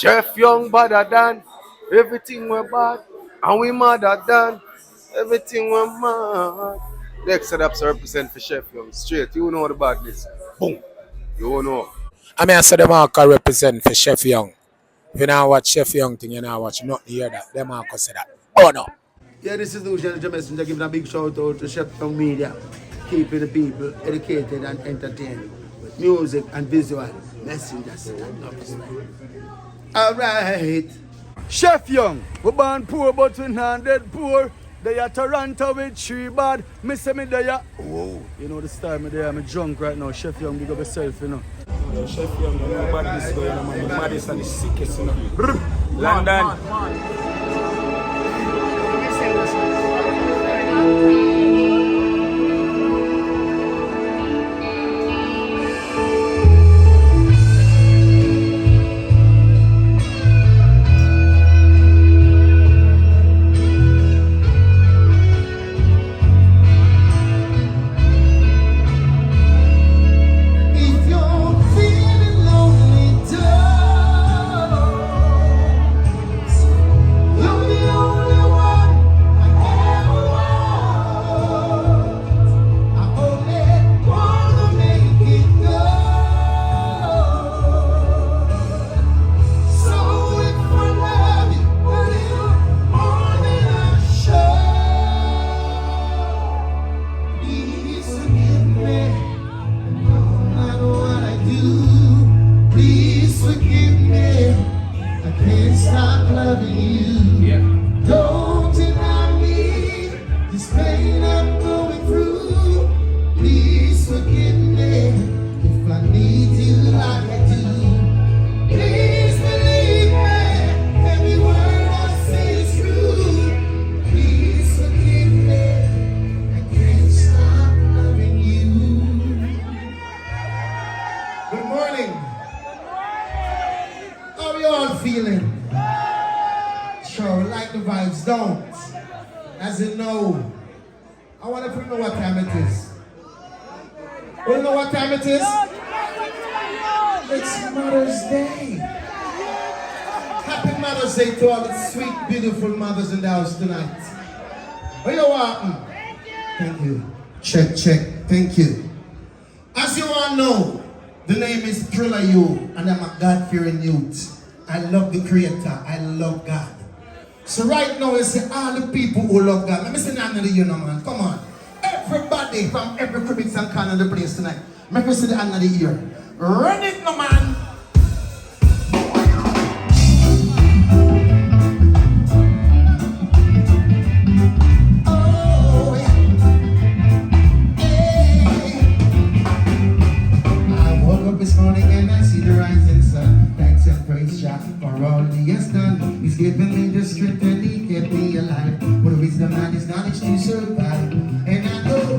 Chef Young better than everything we're bad, and we madder than everything we're mad. The Exodus represent for Chef Young straight. You know the badness. Boom. You know. I mean, I said the marker represent for Chef Young. If you now watch Chef Young thing, you now watch nothing hear that. Them marker say that. Oh no. Yeah, this is the Messenger giving a big shout out to Chef Young Media, keeping the people educated and entertained with music and visual. Messenger stand up. Alright. Chef Young, we born poor but we not dead poor. They are Toronto with 3 bad. Me say me they are. Whoa. You know the style me there, I'm drunk right now. Chef Young, big up yourself, you know. Yo, Chef Young, you know about this going on, man. The maddest and the sickest, you know. London. Tonight. What you want? Thank you. Check. Thank you. As you all know, the name is Thriller You, and I'm a God-fearing youth. I love the Creator. I love God. So right now, you see all the people who love God. Let me say that to you, no man. Come on. Everybody from every critics and corner of the place tonight. Let me see the hand of the ear. Run it, no man. This morning and I see the rising sun. Thanks and praise Jah for all He has done. He's given me the strength and He kept me alive. With wisdom and His knowledge to survive. And I know,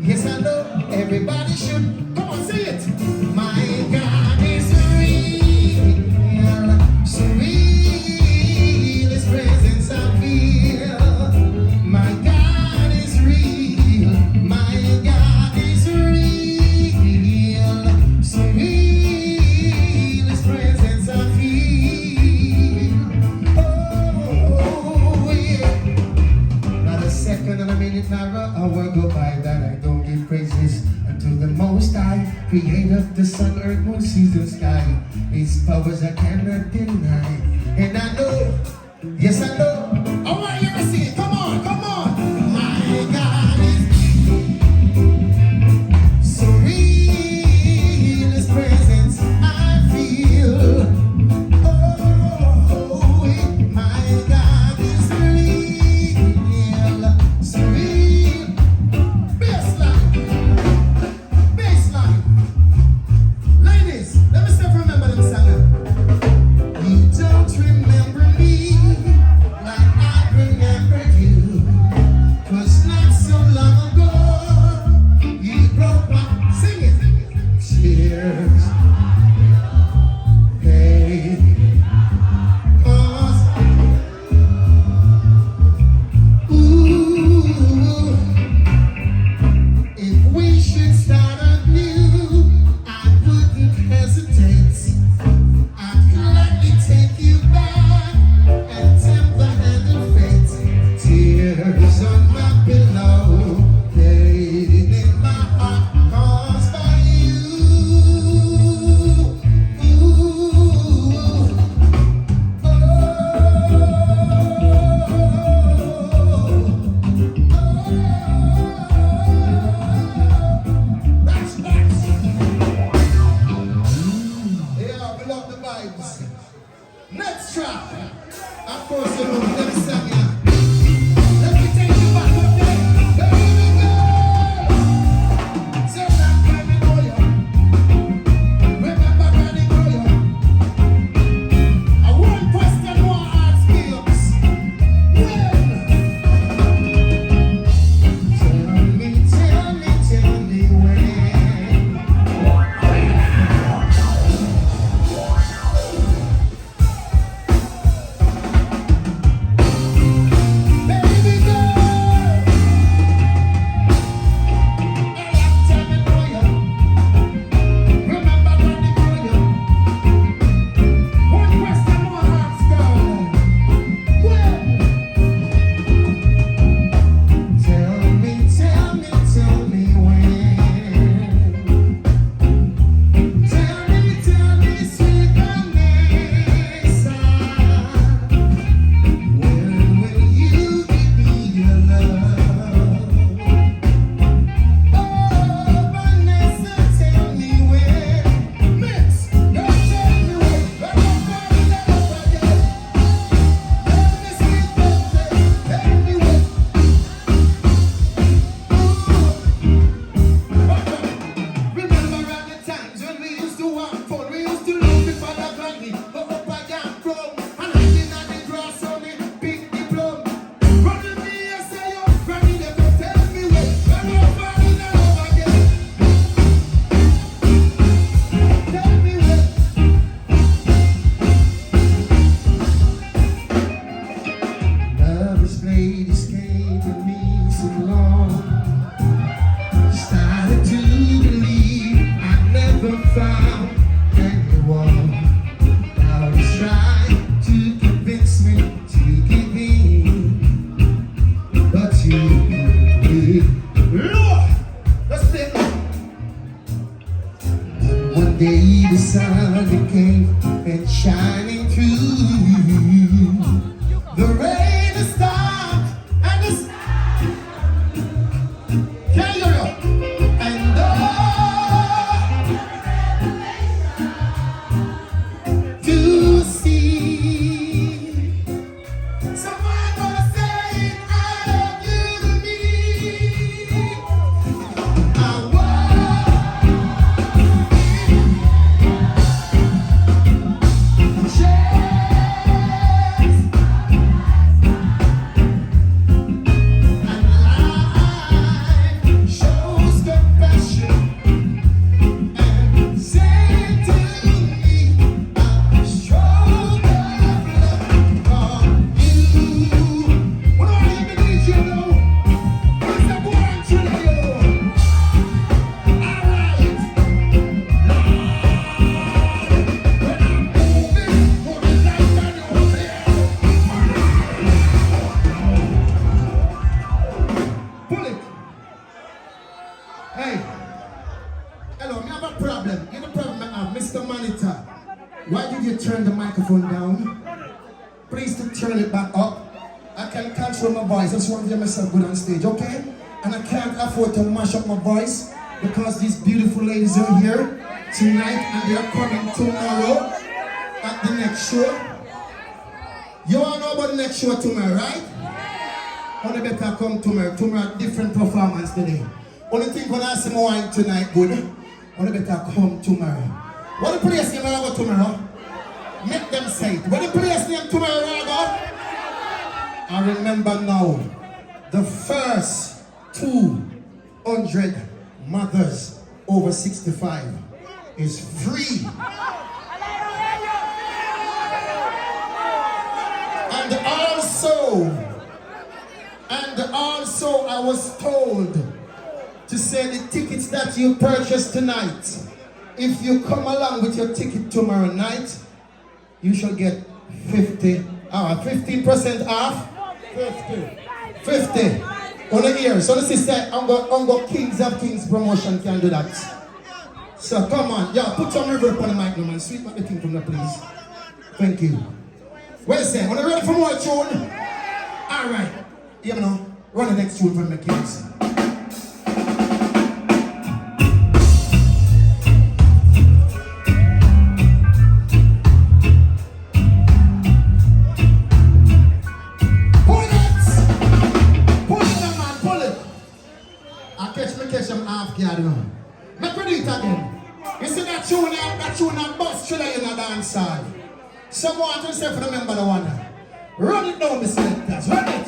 yes I know, everybody should. Come on, say it. My God is real, so real. His presence I feel. My God is real. My God is real. Hour go by that I don't give praises unto the Most High, Creator of the sun, earth, moon, seas, and sky. His powers I cannot deny, and I know, yes I know. I want you to see it. Come on, come on. My God is so real. His presence I feel. Oh, my God is real. So real. Take Of course, you know, let me sing ya. Let me take you back, okay? Baby girl, say that when we know you. Remember when we know you. I one question more ask you. When? Tell me when. Baby girl, tell me know you. Remember when they know you. One question more ask girl. When? Tell me when. Tell me, sweet Vanessa. When will you give me your love? Oh, Vanessa, tell me when. Mix, don't tell me when. But I'm falling in love again. Tell me, sweet Vanessa, tell me when. Remember at the times when we used to have fun, we used to love the father granny, go up a damn drum, and hiding at the grass on the big plum. Running me and say, yo, granny, they go tell me when I'm falling in love again. Tell me when. Love has played this game with me so long. Started to believe I never found anyone. Now he's trying to convince me to give in, but you did. Lord, let's play it. One day the sun came and shining through. The rain has stopped and the can you hear? And to see someone gonna say I love you to me. I want chase and life shows compassion and say to me a stroke of love from you. What do I even need you know? What's the one to you? Alright, Lord, when I'm moving for the life that you live. Pull it. Hey, hello, me have a problem. You know the problem I have, Mr. Monitor. Why did you turn the microphone down? Please to turn it back up. I can control my voice. I just want to hear myself good on stage, okay? And I can't afford to mash up my voice because these beautiful ladies are here tonight and they are coming tomorrow at the next show. You all know about the next show tomorrow, right? Only better come tomorrow. Tomorrow, different performance today. Only thing when I see my wine tonight good, only better come tomorrow. What the place name I go tomorrow? Make them say it. What the place name tomorrow I go? I remember now, the first 200 mothers over 65 is free. And also I was told to say the tickets that you purchase tonight, if you come along with your ticket tomorrow night, you shall get 15% off. 50. On the ear. So the sister, I'm go Kings of Kings promotion can do that. So come on, yeah, put some reverb on the mic, man. Sweep back the thing from there, please. Thank you. Well said. When you ready for more tune? Alright. You know, run the next tune from the Kings. You see that tune that bust chiller in a dance hall. Someone to say for the member the one. Run it down, the selectors, run it.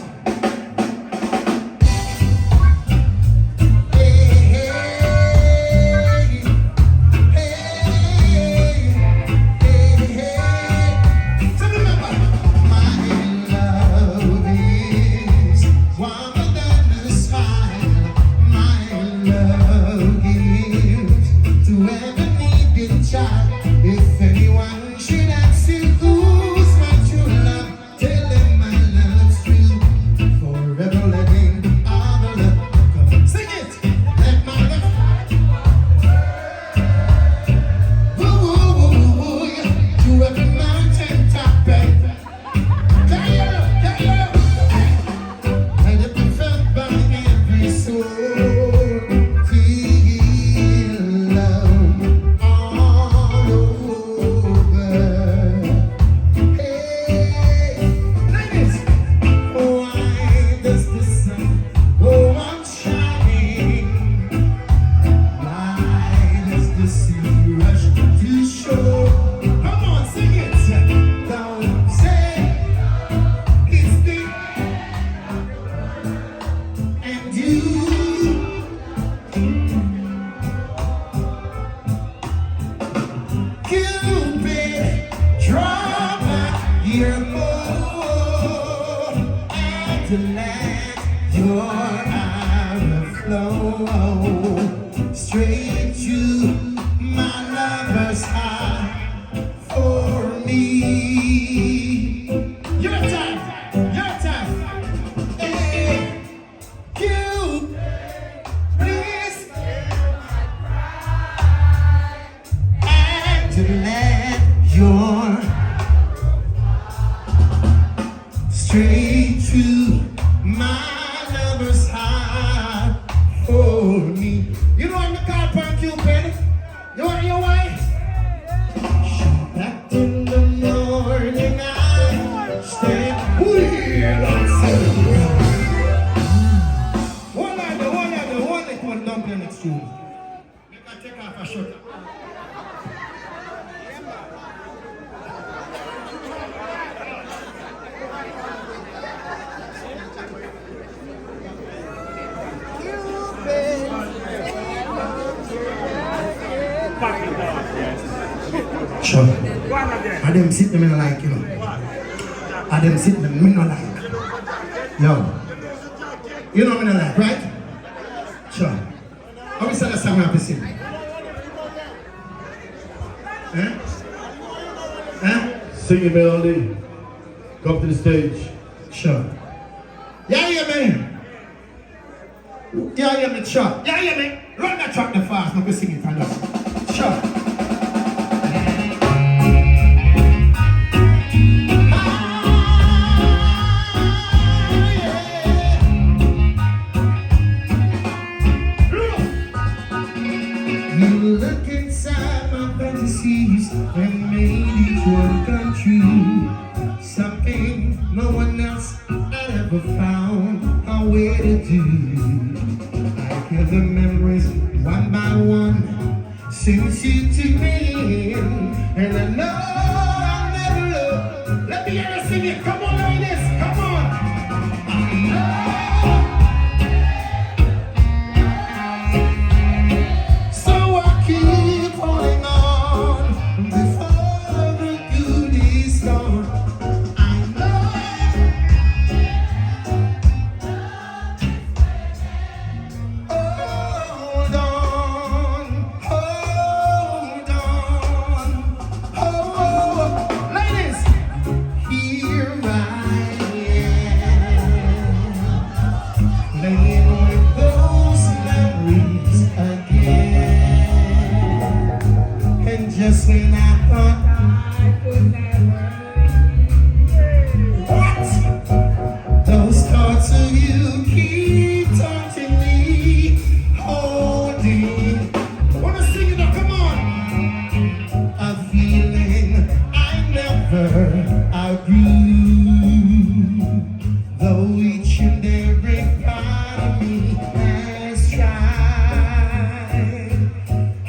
Sure. I them sit them in like, you know. I them sit them in like. Yo. You know me not like, right? Sure. How we say the song I have to sing? Eh? Eh? Sing your melody. Come to the stage. Sure. Yeah, hear me? Yeah, hear me, sure. Yeah, hear me? Run that track the fast, now we sing it and just. Sure. Look inside my fantasies and made each one come true. Something no one else had ever found a way to do. I kill the memories one by one since you took me in, and I know I'll never look. Let me hear you sing it. Come on, ladies. Come on. I know. Keep holding on before the good is gone. I know. Hold on, hold on, oh, ladies, here I am, playing with those memories again. And just when I thought I could never, what? Those thoughts of you keep taunting me, holding. Wanna sing it now? Come on. A feeling I never outgrew. Though each and every part of me has tried,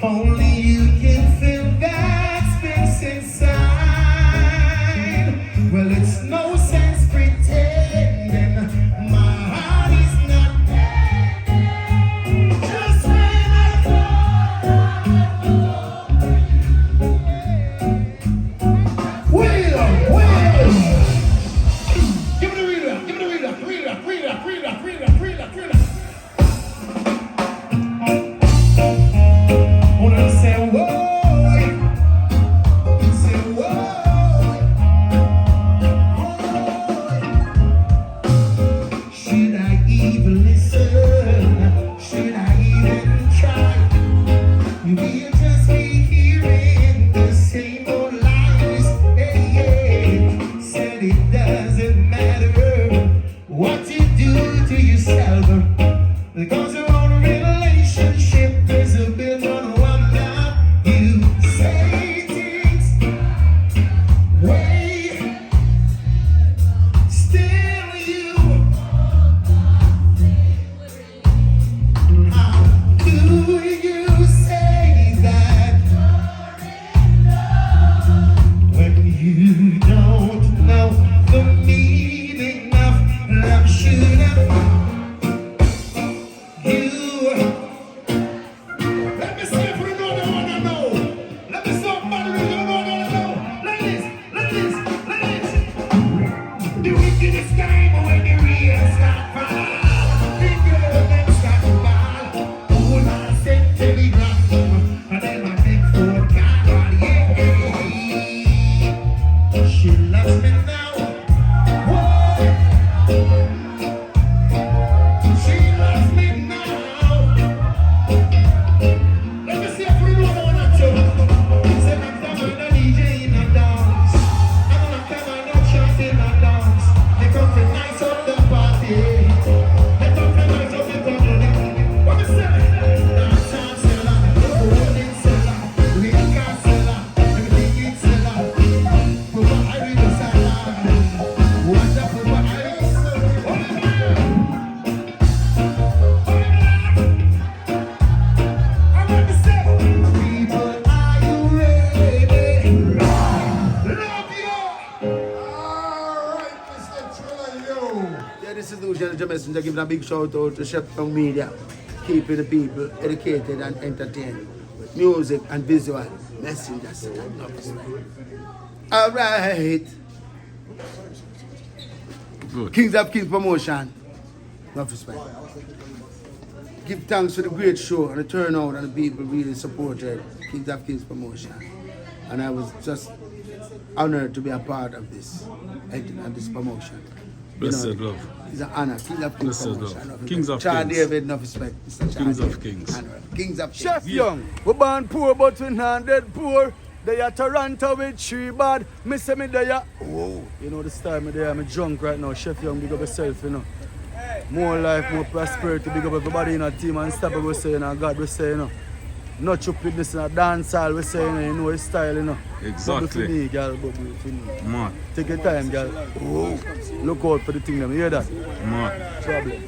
only you can Manager Messenger giving a big shout out to Chef Young Media, keeping the people educated and entertained with music and visual. Messenger said, all right. Good. Kings of Kings promotion. Enough respect. Give thanks for the great show and the turnout and the people really supported Kings of Kings promotion. And I was just honored to be a part of this and this promotion. Blessed love. It's an honor. Kings of Kings Blessed promotion. love. Kings of Charles Kings. David, enough respect. Mr. Kings Charles of David. Kings. Honor. Kings of Kings. Chef Young, we born poor but we not dead poor. They are Toronto with 3 bad. Me say me they are. Whoa. You know the style me there. I'm drunk right now. Chef Young, big up yourself, you know. More life, more prosperity, big up everybody in our team and stop what we say, you know, God we say, you know. Not stupidness in a dance hall, we say, you know his style, you know. Exactly. Bubble for me, girl, bubble for me. Man. Take your time, girl. Whoa. Look out for the thing, them. You hear that? Man. Problem.